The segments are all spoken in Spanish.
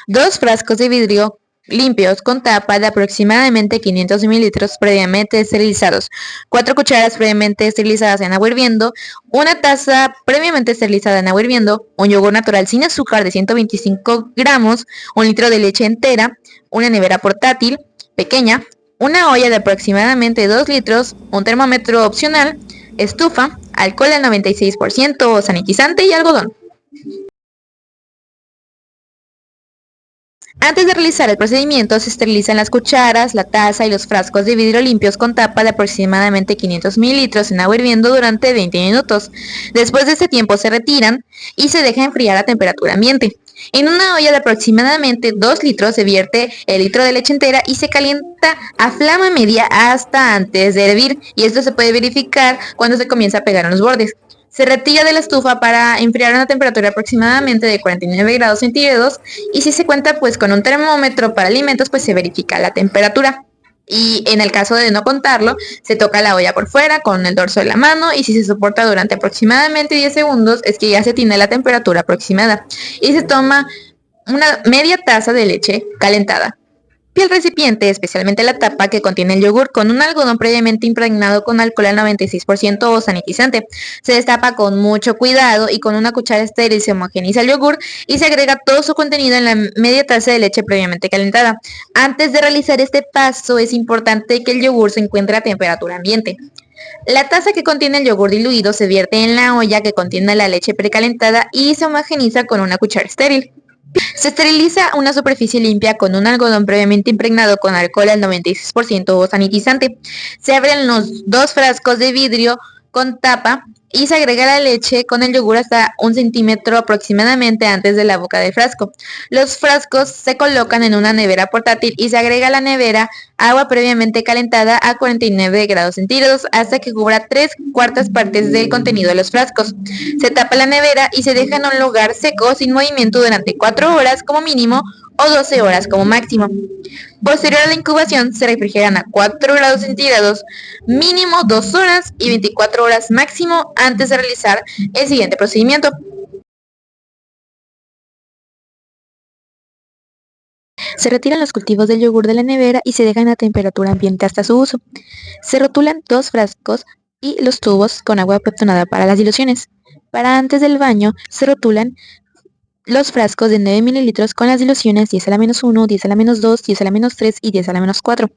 2 frascos de vidrio limpios con tapa de aproximadamente 500 mililitros previamente esterilizados, 4 cucharas previamente esterilizadas en agua hirviendo, una taza previamente esterilizada en agua hirviendo, un yogur natural sin azúcar de 125 gramos, un litro de leche entera, una nevera portátil pequeña, una olla de aproximadamente 2 litros, un termómetro opcional, estufa, alcohol al 96%, sanitizante y algodón. Antes de realizar el procedimiento, se esterilizan las cucharas, la taza y los frascos de vidrio limpios con tapa de aproximadamente 500 mililitros en agua hirviendo durante 20 minutos. Después de este tiempo se retiran y se deja enfriar a temperatura ambiente. En una olla de aproximadamente 2 litros se vierte el litro de leche entera y se calienta a flama media hasta antes de hervir, y esto se puede verificar cuando se comienza a pegar en los bordes. Se retira de la estufa para enfriar a una temperatura aproximadamente de 49 grados centígrados, y si se cuenta pues con un termómetro para alimentos, pues se verifica la temperatura. Y en el caso de no contarlo, se toca la olla por fuera con el dorso de la mano, y si se soporta durante aproximadamente 10 segundos es que ya se tiene la temperatura aproximada, y se toma una media taza de leche calentada. Limpia el recipiente, especialmente la tapa que contiene el yogur, con un algodón previamente impregnado con alcohol al 96% o sanitizante. Se destapa con mucho cuidado y con una cuchara estéril se homogeniza el yogur y se agrega todo su contenido en la media taza de leche previamente calentada. Antes de realizar este paso es importante que el yogur se encuentre a temperatura ambiente. La taza que contiene el yogur diluido se vierte en la olla que contiene la leche precalentada y se homogeniza con una cuchara estéril. Se esteriliza una superficie limpia con un algodón previamente impregnado con alcohol al 96% o sanitizante. Se abren los 2 frascos de vidrio con tapa y se agrega la leche con el yogur hasta 1 centímetro aproximadamente antes de la boca del frasco. Los frascos se colocan en una nevera portátil y se agrega a la nevera agua previamente calentada a 49 grados centígrados hasta que cubra 3/4 partes del contenido de los frascos. Se tapa la nevera y se deja en un lugar seco sin movimiento durante 4 horas como mínimo o 12 horas como máximo. Posterior a la incubación se refrigeran a 4 grados centígrados mínimo 2 horas y 24 horas máximo antes de realizar el siguiente procedimiento. Se retiran los cultivos del yogur de la nevera y se dejan a temperatura ambiente hasta su uso. Se rotulan 2 frascos y los tubos con agua apetonada para las diluciones. Para antes del baño se rotulan los frascos de 9 mililitros con las diluciones 10 a la menos 1, 10 a la menos 2, 10 a la menos 3 y 10 a la menos 4.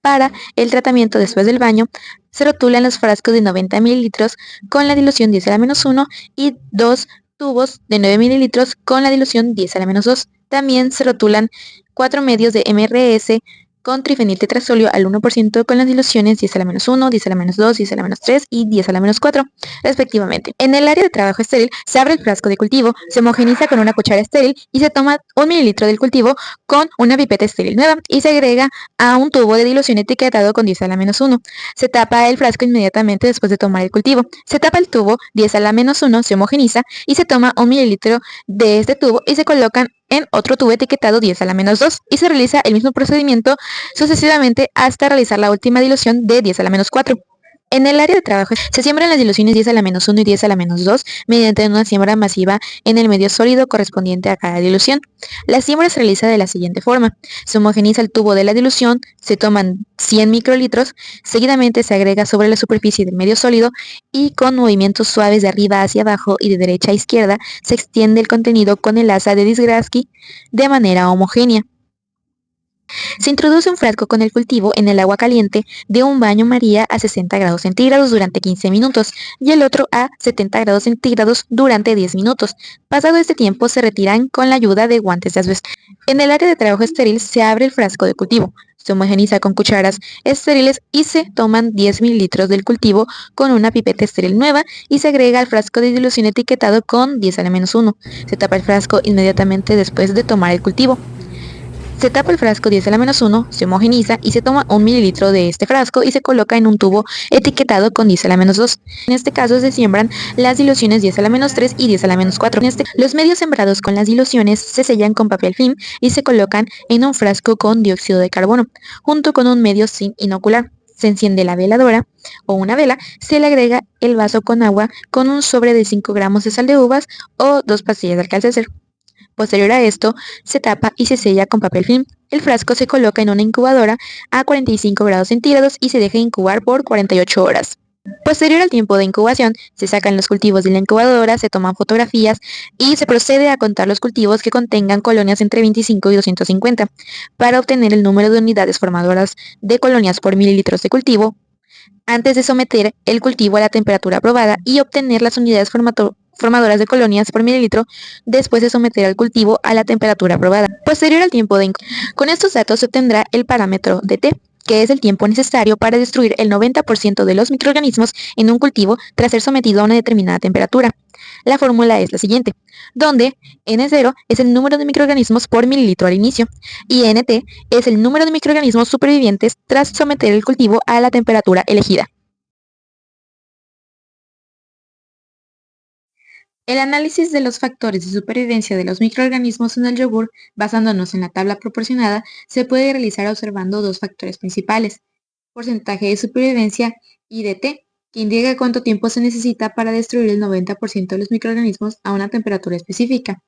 Para el tratamiento después del baño, se rotulan los frascos de 90 mililitros con la dilución 10 a la menos 1 y 2 tubos de 9 mililitros con la dilución 10 a la menos 2. También se rotulan 4 medios de MRS con trifeniltetrazolio al 1% con las diluciones 10 a la menos 1, 10 a la menos 2, 10 a la menos 3 y 10 a la menos 4, respectivamente. En el área de trabajo estéril se abre el frasco de cultivo, se homogeniza con una cuchara estéril y se toma 1 mililitro del cultivo con una pipeta estéril nueva y se agrega a un tubo de dilución etiquetado con 10 a la menos 1. Se tapa el frasco inmediatamente después de tomar el cultivo. Se tapa el tubo 10 a la menos 1, se homogeniza y se toma 1 mililitro de este tubo y se colocan en otro tubo etiquetado 10 a la menos 2 y se realiza el mismo procedimiento sucesivamente hasta realizar la última dilución de 10 a la menos 4. En el área de trabajo se siembran las diluciones 10 a la menos 1 y 10 a la menos 2 mediante una siembra masiva en el medio sólido correspondiente a cada dilución. La siembra se realiza de la siguiente forma: se homogeniza el tubo de la dilución, se toman 100 microlitros, seguidamente se agrega sobre la superficie del medio sólido y con movimientos suaves de arriba hacia abajo y de derecha a izquierda se extiende el contenido con el asa de Desgrasky de manera homogénea. Se introduce un frasco con el cultivo en el agua caliente de un baño María a 60 grados centígrados durante 15 minutos y el otro a 70 grados centígrados durante 10 minutos. Pasado este tiempo se retiran con la ayuda de guantes de asbesto. En el área de trabajo estéril se abre el frasco de cultivo, se homogeniza con cucharas estériles y se toman 10 mililitros del cultivo con una pipeta estéril nueva y se agrega al frasco de dilución etiquetado con 10 a la menos 1. Se tapa el frasco inmediatamente después de tomar el cultivo. Se tapa el frasco 10 a la menos 1, se homogeniza y se toma 1 mililitro de este frasco y se coloca en un tubo etiquetado con 10 a la menos 2. En este caso se siembran las diluciones 10 a la menos 3 y 10 a la menos 4. Los medios sembrados con las diluciones se sellan con papel film y se colocan en un frasco con dióxido de carbono, junto con un medio sin inocular. Se enciende la veladora o una vela, se le agrega el vaso con agua con un sobre de 5 gramos de sal de uvas o 2 pastillas de alcacelcer. Posterior a esto, se tapa y se sella con papel film. El frasco se coloca en una incubadora a 45 grados centígrados y se deja incubar por 48 horas. Posterior al tiempo de incubación, se sacan los cultivos de la incubadora, se toman fotografías y se procede a contar los cultivos que contengan colonias entre 25 y 250 para obtener el número de unidades formadoras de colonias por mililitros de cultivo antes de someter el cultivo a la temperatura aprobada y obtener las unidades formadoras de colonias por mililitro después de someter al cultivo a la temperatura aprobada. Posterior al tiempo de incubación. Con estos datos se obtendrá el parámetro de T, que es el tiempo necesario para destruir el 90% de los microorganismos en un cultivo tras ser sometido a una determinada temperatura. La fórmula es la siguiente, donde N0 es el número de microorganismos por mililitro al inicio y NT es el número de microorganismos supervivientes tras someter el cultivo a la temperatura elegida. El análisis de los factores de supervivencia de los microorganismos en el yogur, basándonos en la tabla proporcionada, se puede realizar observando dos factores principales: porcentaje de supervivencia y DT, que indica cuánto tiempo se necesita para destruir el 90% de los microorganismos a una temperatura específica.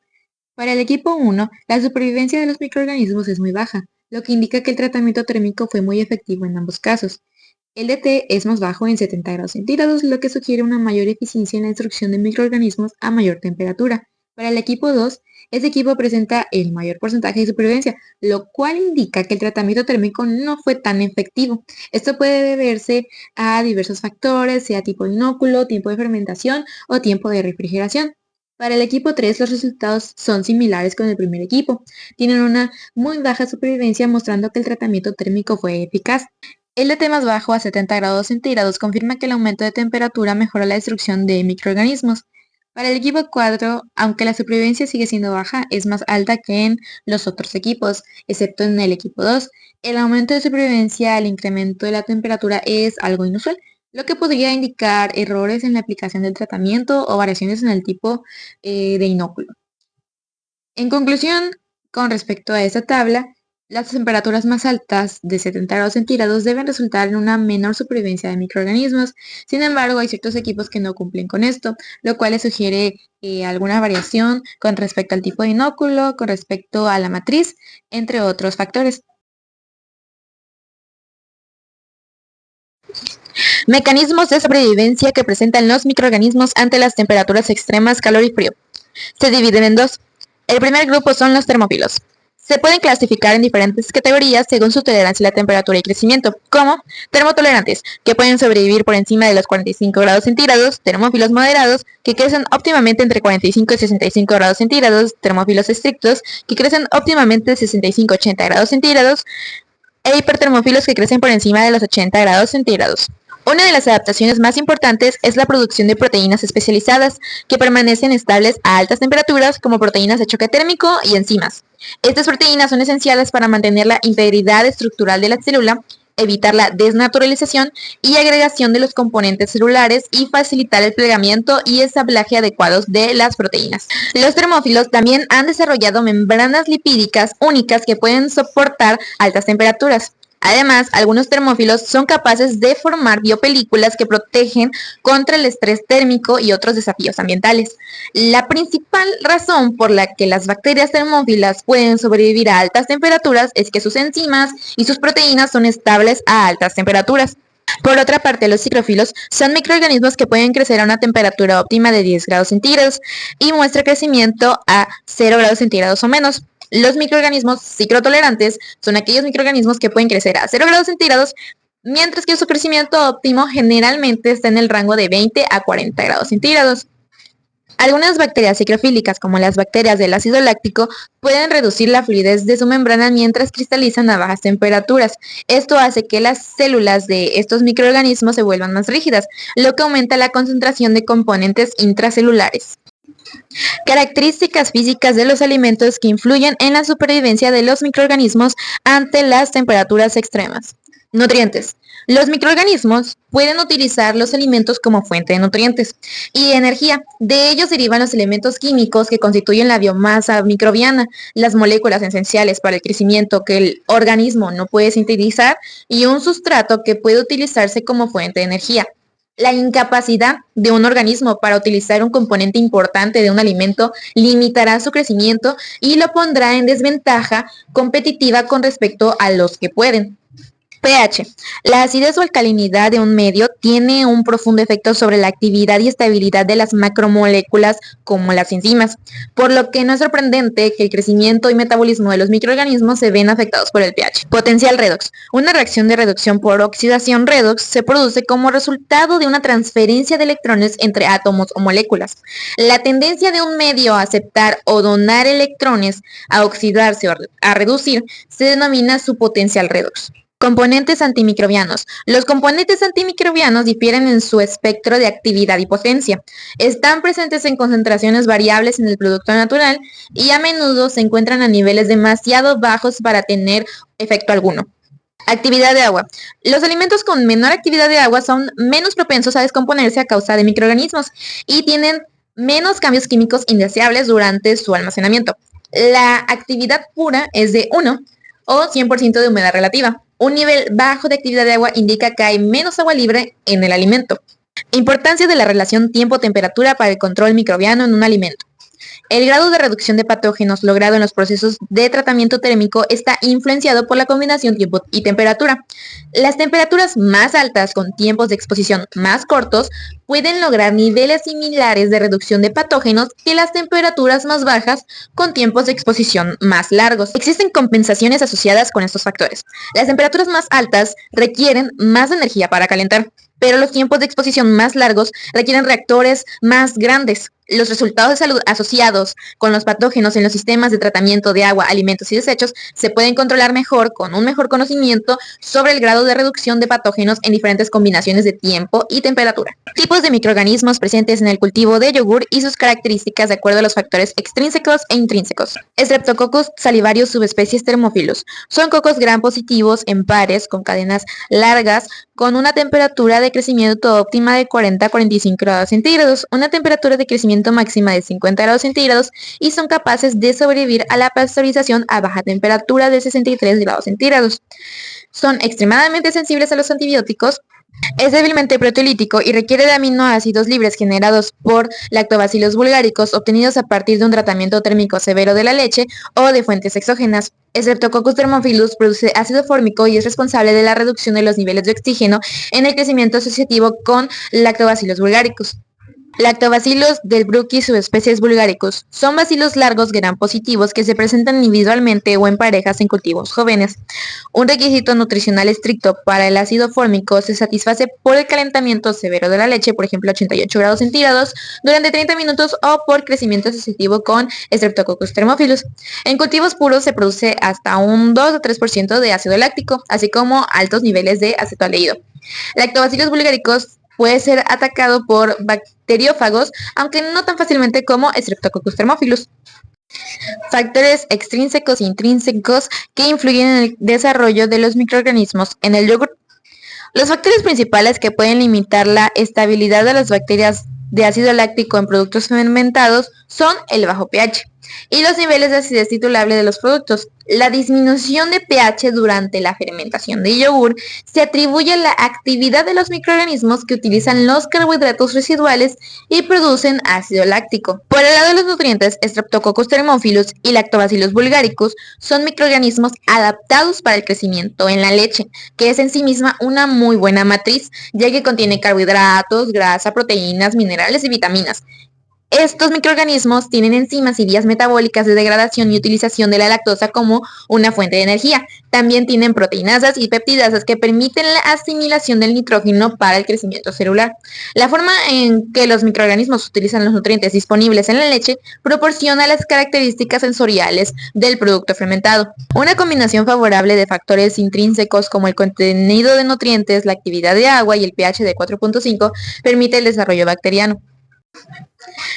Para el equipo 1, la supervivencia de los microorganismos es muy baja, lo que indica que el tratamiento térmico fue muy efectivo en ambos casos. El DT es más bajo en 70 grados centígrados, lo que sugiere una mayor eficiencia en la destrucción de microorganismos a mayor temperatura. Para el equipo 2, este equipo presenta el mayor porcentaje de supervivencia, lo cual indica que el tratamiento térmico no fue tan efectivo. Esto puede deberse a diversos factores, sea tipo de inóculo, tiempo de fermentación o tiempo de refrigeración. Para el equipo 3, los resultados son similares con el primer equipo. Tienen una muy baja supervivencia, mostrando que el tratamiento térmico fue eficaz. El DT más bajo a 70 grados centígrados confirma que el aumento de temperatura mejora la destrucción de microorganismos. Para el equipo 4, aunque la supervivencia sigue siendo baja, es más alta que en los otros equipos, excepto en el equipo 2. El aumento de supervivencia al incremento de la temperatura es algo inusual, lo que podría indicar errores en la aplicación del tratamiento o variaciones en el tipo de inóculo. En conclusión, con respecto a esta tabla, las temperaturas más altas de 70 grados centígrados deben resultar en una menor supervivencia de microorganismos. Sin embargo, hay ciertos equipos que no cumplen con esto, lo cual les sugiere alguna variación con respecto al tipo de inóculo, con respecto a la matriz, entre otros factores. Mecanismos de sobrevivencia que presentan los microorganismos ante las temperaturas extremas, calor y frío. Se dividen en dos. El primer grupo son los termófilos. Se pueden clasificar en diferentes categorías según su tolerancia a la temperatura y crecimiento, como termotolerantes, que pueden sobrevivir por encima de los 45 grados centígrados, termófilos moderados, que crecen óptimamente entre 45 y 65 grados centígrados, termófilos estrictos, que crecen óptimamente de 65 a 80 grados centígrados, e hipertermófilos que crecen por encima de los 80 grados centígrados. Una de las adaptaciones más importantes es la producción de proteínas especializadas, que permanecen estables a altas temperaturas, como proteínas de choque térmico y enzimas. Estas proteínas son esenciales para mantener la integridad estructural de la célula, evitar la desnaturalización y agregación de los componentes celulares y facilitar el plegamiento y ensamblaje adecuados de las proteínas. Los termófilos también han desarrollado membranas lipídicas únicas que pueden soportar altas temperaturas. Además, algunos termófilos son capaces de formar biopelículas que protegen contra el estrés térmico y otros desafíos ambientales. La principal razón por la que las bacterias termófilas pueden sobrevivir a altas temperaturas es que sus enzimas y sus proteínas son estables a altas temperaturas. Por otra parte, los ciclófilos son microorganismos que pueden crecer a una temperatura óptima de 10 grados centígrados y muestra crecimiento a 0 grados centígrados o menos. Los microorganismos ciclotolerantes son aquellos microorganismos que pueden crecer a 0 grados centígrados, mientras que su crecimiento óptimo generalmente está en el rango de 20 a 40 grados centígrados. Algunas bacterias ciclofílicas, como las bacterias del ácido láctico, pueden reducir la fluidez de su membrana mientras cristalizan a bajas temperaturas. Esto hace que las células de estos microorganismos se vuelvan más rígidas, lo que aumenta la concentración de componentes intracelulares. Características físicas de los alimentos que influyen en la supervivencia de los microorganismos ante las temperaturas extremas. Nutrientes. Los microorganismos pueden utilizar los alimentos como fuente de nutrientes y energía. De ellos derivan los elementos químicos que constituyen la biomasa microbiana, las moléculas esenciales para el crecimiento que el organismo no puede sintetizar y un sustrato que puede utilizarse como fuente de energía. La incapacidad de un organismo para utilizar un componente importante de un alimento limitará su crecimiento y lo pondrá en desventaja competitiva con respecto a los que pueden. pH. La acidez o alcalinidad de un medio tiene un profundo efecto sobre la actividad y estabilidad de las macromoléculas como las enzimas, por lo que no es sorprendente que el crecimiento y metabolismo de los microorganismos se ven afectados por el pH. Potencial redox. Una reacción de reducción por oxidación redox se produce como resultado de una transferencia de electrones entre átomos o moléculas. La tendencia de un medio a aceptar o donar electrones, a oxidarse o a reducir, se denomina su potencial redox. Componentes antimicrobianos. Los componentes antimicrobianos difieren en su espectro de actividad y potencia. Están presentes en concentraciones variables en el producto natural y a menudo se encuentran a niveles demasiado bajos para tener efecto alguno. Actividad de agua. Los alimentos con menor actividad de agua son menos propensos a descomponerse a causa de microorganismos y tienen menos cambios químicos indeseables durante su almacenamiento. La actividad pura es de 1 o 100% de humedad relativa. Un nivel bajo de actividad de agua indica que hay menos agua libre en el alimento. Importancia de la relación tiempo-temperatura para el control microbiano en un alimento. El grado de reducción de patógenos logrado en los procesos de tratamiento térmico está influenciado por la combinación tiempo y temperatura. Las temperaturas más altas con tiempos de exposición más cortos pueden lograr niveles similares de reducción de patógenos que las temperaturas más bajas con tiempos de exposición más largos. Existen compensaciones asociadas con estos factores. Las temperaturas más altas requieren más energía para calentar, pero los tiempos de exposición más largos requieren reactores más grandes. Los resultados de salud asociados con los patógenos en los sistemas de tratamiento de agua, alimentos y desechos se pueden controlar mejor con un mejor conocimiento sobre el grado de reducción de patógenos en diferentes combinaciones de tiempo y temperatura. Tipos de microorganismos presentes en el cultivo de yogur y sus características de acuerdo a los factores extrínsecos e intrínsecos. Streptococcus salivarius subespecies Thermophilus. Son cocos gram positivos en pares con cadenas largas con una temperatura de crecimiento óptima de 40 a 45 grados centígrados, una temperatura de crecimiento máxima de 50 grados centígrados y son capaces de sobrevivir a la pasteurización a baja temperatura de 63 grados centígrados. Son extremadamente sensibles a los antibióticos. Es débilmente proteolítico y requiere de aminoácidos libres generados por lactobacillus bulgaricus obtenidos a partir de un tratamiento térmico severo de la leche o de fuentes exógenas. Streptococcus thermophilus produce ácido fórmico y es responsable de la reducción de los niveles de oxígeno en el crecimiento asociativo con lactobacillus bulgaricus. Lactobacillus delbrueckii subespecies bulgaricus. Son bacilos largos gram positivos que se presentan individualmente o en parejas en cultivos jóvenes. Un requisito nutricional estricto para el ácido fórmico se satisface por el calentamiento severo de la leche, por ejemplo 88 grados centígrados, durante 30 minutos o por crecimiento asociativo con Streptococcus thermophilus. En cultivos puros se produce hasta un 2 o 3% de ácido láctico, así como altos niveles de acetoaldehído. Lactobacillus bulgaricus puede ser atacado por bacteriófagos, aunque no tan fácilmente como Streptococcus thermophilus. Factores extrínsecos e intrínsecos que influyen en el desarrollo de los microorganismos en el yogur. Los factores principales que pueden limitar la estabilidad de las bacterias de ácido láctico en productos fermentados son el bajo pH y los niveles de acidez titulable de los productos. La disminución de pH durante la fermentación de yogur se atribuye a la actividad de los microorganismos que utilizan los carbohidratos residuales y producen ácido láctico. Por el lado de los nutrientes, Streptococcus thermophilus y Lactobacillus bulgaricus son microorganismos adaptados para el crecimiento en la leche, que es en sí misma una muy buena matriz, ya que contiene carbohidratos, grasa, proteínas, minerales y vitaminas. Estos microorganismos tienen enzimas y vías metabólicas de degradación y utilización de la lactosa como una fuente de energía. También tienen proteinasas y peptidasas que permiten la asimilación del nitrógeno para el crecimiento celular. La forma en que los microorganismos utilizan los nutrientes disponibles en la leche proporciona las características sensoriales del producto fermentado. Una combinación favorable de factores intrínsecos como el contenido de nutrientes, la actividad de agua y el pH de 4.5 permite el desarrollo bacteriano.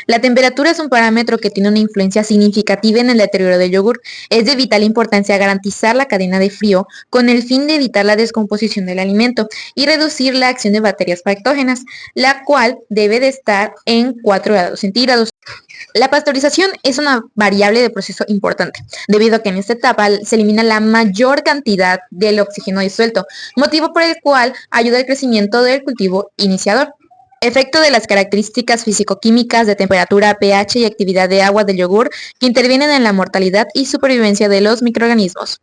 La temperatura es un parámetro que tiene una influencia significativa en el deterioro del yogur. Es de vital importancia garantizar la cadena de frío con el fin de evitar la descomposición del alimento y reducir la acción de bacterias patógenas, la cual debe de estar en 4 grados centígrados. La pasteurización es una variable de proceso importante, debido a que en esta etapa se elimina la mayor cantidad del oxígeno disuelto, motivo por el cual ayuda al crecimiento del cultivo iniciador. Efecto de las características físico-químicas de temperatura, pH y actividad de agua del yogur que intervienen en la mortalidad y supervivencia de los microorganismos.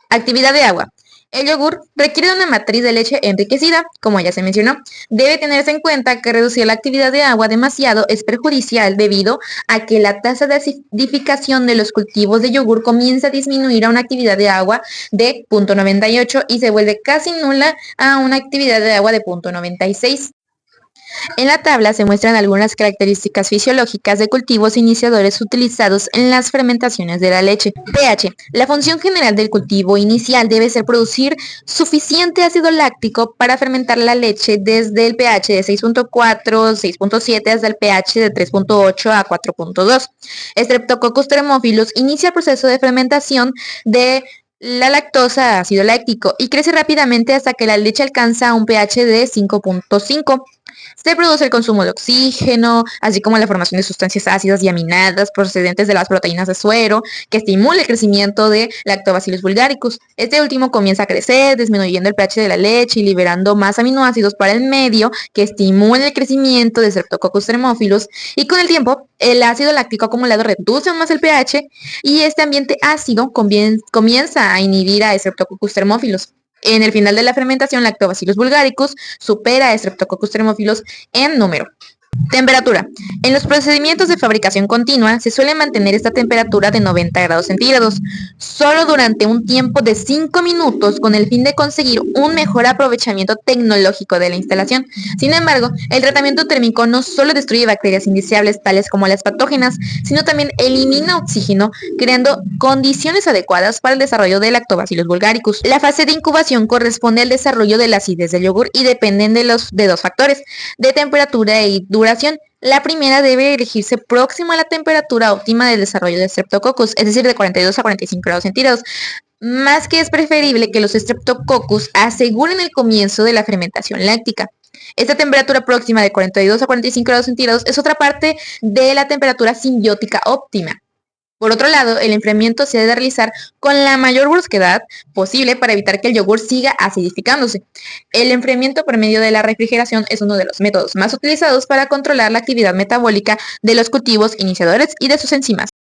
Actividad de agua. El yogur requiere de una matriz de leche enriquecida, como ya se mencionó. Debe tenerse en cuenta que reducir la actividad de agua demasiado es perjudicial debido a que la tasa de acidificación de los cultivos de yogur comienza a disminuir a una actividad de agua de 0.98 y se vuelve casi nula a una actividad de agua de 0.96. En la tabla se muestran algunas características fisiológicas de cultivos iniciadores utilizados en las fermentaciones de la leche. pH. La función general del cultivo inicial debe ser producir suficiente ácido láctico para fermentar la leche desde el pH de 6.4, 6.7 hasta el pH de 3.8 a 4.2. Streptococcus thermophilus inicia el proceso de fermentación de la lactosa a ácido láctico y crece rápidamente hasta que la leche alcanza un pH de 5.5. Se produce el consumo de oxígeno, así como la formación de sustancias ácidas y aminadas procedentes de las proteínas de suero, que estimula el crecimiento de Lactobacillus bulgaricus. Este último comienza a crecer, disminuyendo el pH de la leche y liberando más aminoácidos para el medio, que estimula el crecimiento de Streptococcus thermophilus, y con el tiempo, el ácido láctico acumulado reduce aún más el pH, y este ambiente ácido comienza a inhibir a Streptococcus thermophilus. En el final de la fermentación, Lactobacillus bulgaricus supera a Streptococcus thermophilus en número. Temperatura. En los procedimientos de fabricación continua se suele mantener esta temperatura de 90 grados centígrados, solo durante un tiempo de 5 minutos con el fin de conseguir un mejor aprovechamiento tecnológico de la instalación. Sin embargo, el tratamiento térmico no solo destruye bacterias indeseables tales como las patógenas, sino también elimina oxígeno, creando condiciones adecuadas para el desarrollo de Lactobacillus bulgaricus. La fase de incubación corresponde al desarrollo de la acidez del yogur y dependen de dos factores, de temperatura y duración. La primera debe elegirse próximo a la temperatura óptima del desarrollo de Streptococcus, es decir, de 42 a 45 grados centígrados. Más que es preferible que los Streptococcus aseguren el comienzo de la fermentación láctica. Esta temperatura próxima de 42 a 45 grados centígrados es otra parte de la temperatura simbiótica óptima. Por otro lado, el enfriamiento se debe realizar con la mayor brusquedad posible para evitar que el yogur siga acidificándose. El enfriamiento por medio de la refrigeración es uno de los métodos más utilizados para controlar la actividad metabólica de los cultivos iniciadores y de sus enzimas.